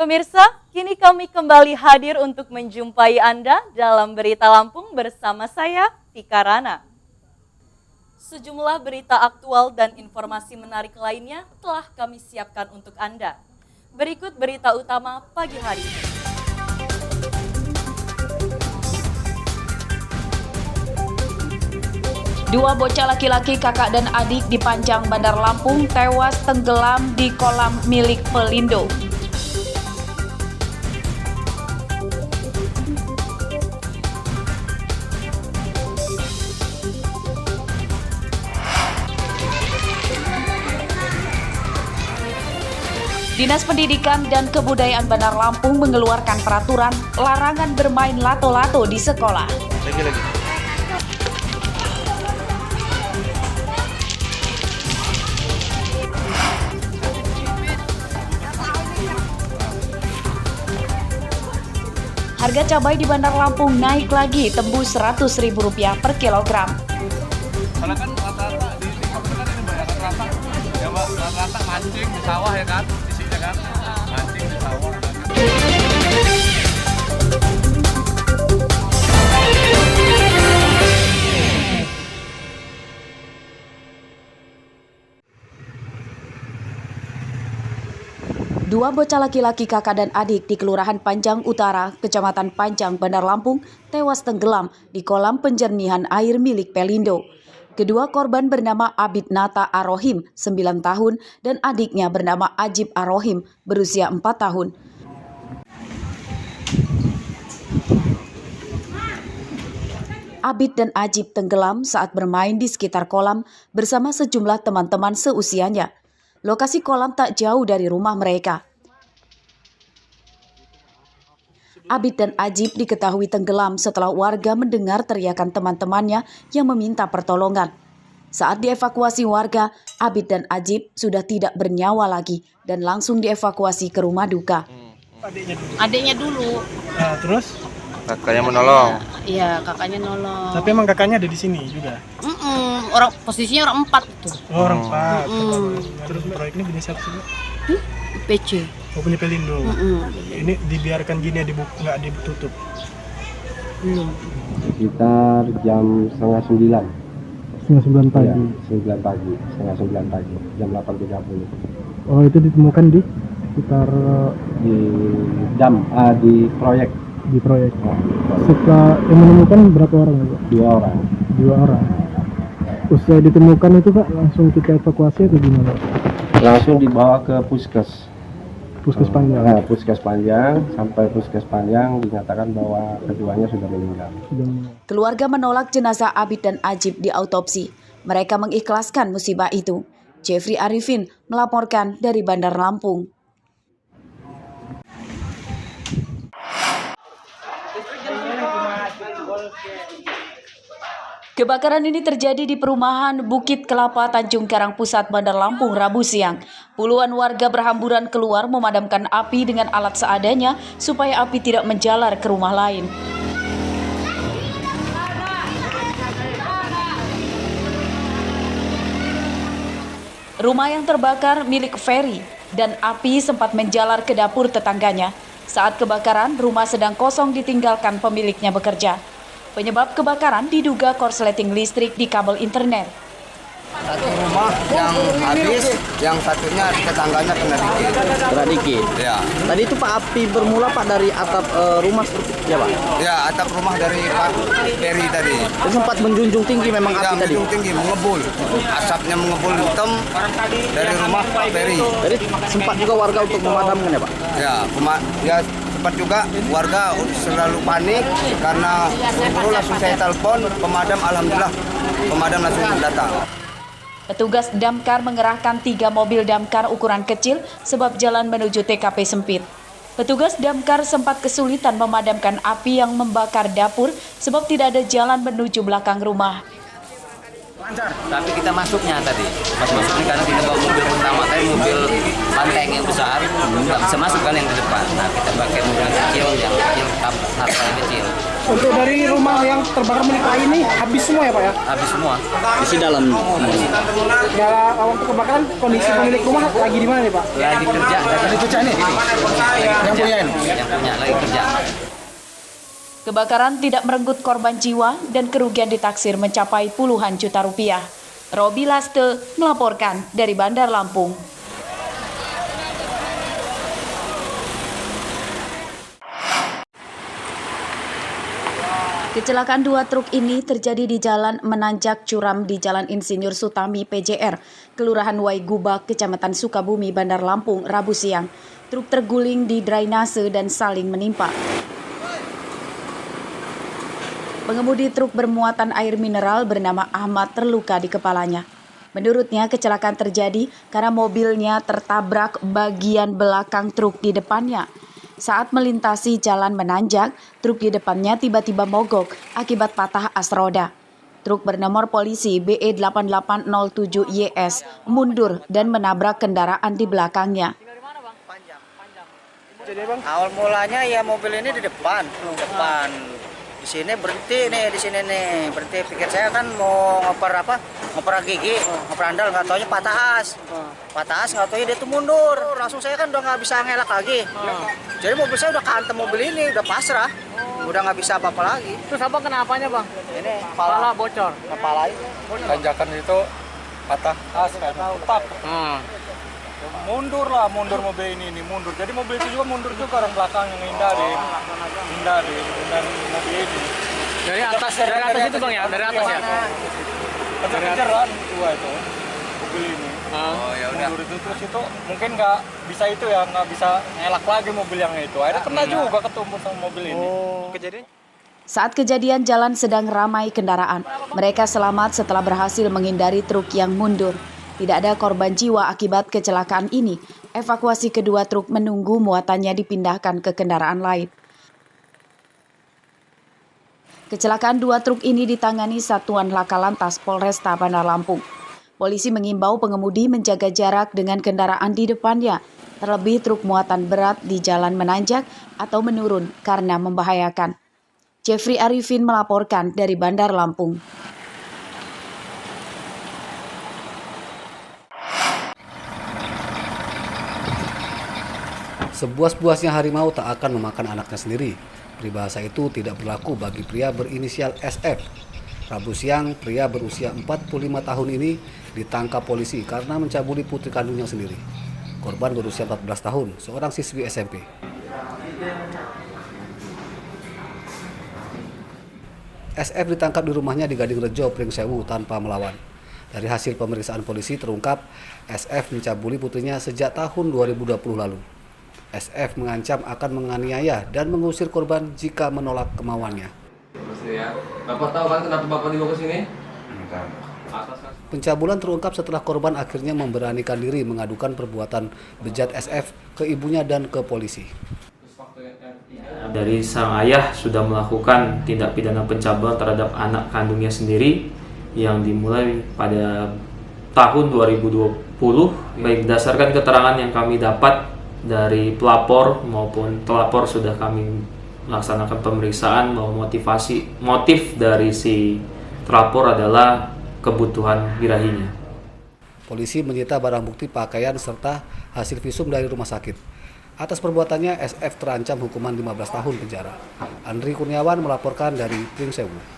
Pemirsa, kini kami kembali hadir untuk menjumpai Anda dalam Berita Lampung bersama saya, Tika Rana. Sejumlah berita aktual dan informasi menarik lainnya telah kami siapkan untuk Anda. Berikut berita utama pagi hari ini. Dua bocah laki-laki kakak dan adik di Panjang, Bandar Lampung tewas tenggelam di kolam milik Pelindo. Dinas Pendidikan dan Kebudayaan Bandar Lampung mengeluarkan peraturan larangan bermain lato-lato di sekolah. Harga cabai di Bandar Lampung naik lagi tembus Rp100.000 per kilogram. Karena kan rata-rata di kabupaten kan ini banyak rata-rata ya mbak, rata-rata mancing di sawah ya kan, isinya kan mancing di sawah kan. Dua bocah laki-laki kakak dan adik di Kelurahan Panjang Utara, Kecamatan Panjang, Bandar Lampung, tewas tenggelam di kolam penjernihan air milik Pelindo. Kedua korban bernama Abid Nata Arohim, 9 tahun, dan adiknya bernama Ajib Arohim, berusia 4 tahun. Abid dan Ajib tenggelam saat bermain di sekitar kolam bersama sejumlah teman-teman seusianya. Lokasi kolam tak jauh dari rumah mereka. Abid dan Ajib diketahui tenggelam setelah warga mendengar teriakan teman-temannya yang meminta pertolongan. Saat dievakuasi warga, Abid dan Ajib sudah tidak bernyawa lagi dan langsung dievakuasi ke rumah duka. Adiknya dulu. Nah, terus? Kakaknya menolong. Iya, kakaknya nolong. Tapi emang kakaknya ada di sini juga? Orang posisinya orang 4 itu. Oh, orang Pak. Terus proyek ini punya siapa sih? PC. Oh, punya Pelindo. Ini dibiarkan gini ya, nggak ditutup? Belum. Sekitar jam setengah 9. Setengah 9 pagi. Ya, 9 pagi, setengah 9 pagi, jam 8.30. Oh, itu ditemukan di sekitar Di proyek. di proyek. Nah, Setelah yang menemukan berapa orang? Pak? 2 orang. 2 orang. Usai ditemukan itu Pak, langsung kita evakuasi atau gimana? Langsung dibawa ke puskes. Puskes Panjang. Nah, puskes Panjang, sampai puskes Panjang dinyatakan bahwa keduanya sudah meninggal. Keluarga menolak jenazah Abid dan Ajib diautopsi. Mereka mengikhlaskan musibah itu. Jeffrey Arifin melaporkan dari Bandar Lampung. Kebakaran ini terjadi di perumahan Bukit Kelapa, Tanjung Karang Pusat, Bandar Lampung, Rabu siang. Puluhan warga berhamburan keluar memadamkan api dengan alat seadanya supaya api tidak menjalar ke rumah lain. Rumah yang terbakar milik Ferry dan api sempat menjalar ke dapur tetangganya. Saat kebakaran, rumah sedang kosong ditinggalkan pemiliknya bekerja. Penyebab kebakaran diduga korsleting listrik di kabel internet. Satu rumah yang habis, yang satunya tetangganya kena dikit. Kena dikit. Ya. Tadi itu Pak, api bermula Pak dari atap rumah ya Pak? Ya, atap rumah dari Pak Peri tadi. Jadi sempat menjunjung tinggi memang api tadi. Menjunjung tinggi, mengebul. Asapnya mengebul hitam dari rumah Pak Peri. Jadi sempat juga warga untuk memadamkan ya Pak? Ya, sempat juga warga selalu panik karena baru langsung saya telepon pemadam, alhamdulillah pemadam langsung datang. Petugas damkar mengerahkan 3 mobil damkar ukuran kecil sebab jalan menuju TKP sempit. Petugas damkar sempat kesulitan memadamkan api yang membakar dapur sebab tidak ada jalan menuju belakang rumah. Tapi kita masuknya tadi, pas masuk ini karena kita bawa mobil pertama tadi, mobil banteng yang besar, nggak bisa masuk kan yang di depan. Nah kita pakai mobil kecil yang tetap yang kecil. Untuk dari rumah yang terbakar milik Pak ini habis semua ya Pak ya? Habis semua. Isi dalam. Ya, untuk kebakaran kondisi pemilik rumah lagi di mana nih Pak? Lagi kerja. Lagi kerja nih. Yang punya ini. Yang punya lagi kerja. Kebakaran tidak merenggut korban jiwa dan kerugian ditaksir mencapai puluhan juta rupiah. Robi Laste melaporkan dari Bandar Lampung. Kecelakaan dua truk ini terjadi di Jalan Menanjak Curam di Jalan Insinyur Sutami PJR, Kelurahan Waiguba, Kecamatan Sukabumi, Bandar Lampung, Rabu siang. Truk terguling di drainase dan saling menimpa. Pengemudi truk bermuatan air mineral bernama Ahmad terluka di kepalanya. Menurutnya, kecelakaan terjadi karena mobilnya tertabrak bagian belakang truk di depannya. Saat melintasi jalan menanjak, truk di depannya tiba-tiba mogok akibat patah as roda. Truk bernomor polisi BE8807YS mundur dan menabrak kendaraan di belakangnya. Awal mulanya ya mobil ini di depan. Di sini berhenti nih, di sini nih berhenti. Pikir saya kan mau ngoper gigi, ngoper andal, nggak taunya patah as, nggak taunya dia tuh mundur. Langsung saya kan udah nggak bisa ngelak lagi. Jadi mobil saya udah kehantem mobil ini, udah pasrah, udah nggak bisa apa-apa lagi. Terus apa kenapanya Bang? Ini Kepala bocor. kepala ini. Tanjakan itu patah as kayak utak. Mundur mobil ini mundur. Jadi mobil itu juga mundur juga, orang belakang yang hindari mobil ini. Dari atas itu Bang ya? Dari atas ya? Kejar-kejaran dua itu mobil ini. Oh ya udah. Mundur itu terus itu mungkin nggak bisa ngelak lagi mobil yang itu. Akhirnya kena juga ketumpuk sama mobil ini. Kejadian? Saat kejadian jalan sedang ramai kendaraan. Mereka selamat setelah berhasil menghindari truk yang mundur. Tidak ada korban jiwa akibat kecelakaan ini. Evakuasi kedua truk menunggu muatannya dipindahkan ke kendaraan lain. Kecelakaan dua truk ini ditangani Satuan Laka Lantas Polresta Bandar Lampung. Polisi mengimbau pengemudi menjaga jarak dengan kendaraan di depannya, terlebih truk muatan berat di jalan menanjak atau menurun karena membahayakan. Jeffrey Arifin melaporkan dari Bandar Lampung. Sebuas-buasnya harimau tak akan memakan anaknya sendiri. Peribahasa itu tidak berlaku bagi pria berinisial SF. Rabu siang, pria berusia 45 tahun ini ditangkap polisi karena mencabuli putri kandungnya sendiri. Korban berusia 14 tahun, seorang siswi SMP. SF ditangkap di rumahnya di Gading Rejo, Pringsewu tanpa melawan. Dari hasil pemeriksaan polisi terungkap, SF mencabuli putrinya sejak tahun 2020 lalu. SF mengancam akan menganiaya dan mengusir korban jika menolak kemauannya. Bapak tahu kan kenapa Bapak dibawa ke sini? Pencabulan terungkap setelah korban akhirnya memberanikan diri mengadukan perbuatan bejat SF ke ibunya dan ke polisi. Dari sang ayah sudah melakukan tindak pidana pencabulan terhadap anak kandungnya sendiri yang dimulai pada tahun 2020. Baik berdasarkan keterangan yang kami dapat dari pelapor maupun telapor sudah kami melaksanakan pemeriksaan bahwa motif dari si telapor adalah kebutuhan birahinya. Polisi menyita barang bukti pakaian serta hasil visum dari rumah sakit. Atas perbuatannya SF terancam hukuman 15 tahun penjara. Andri Kurniawan melaporkan dari Pringsewu.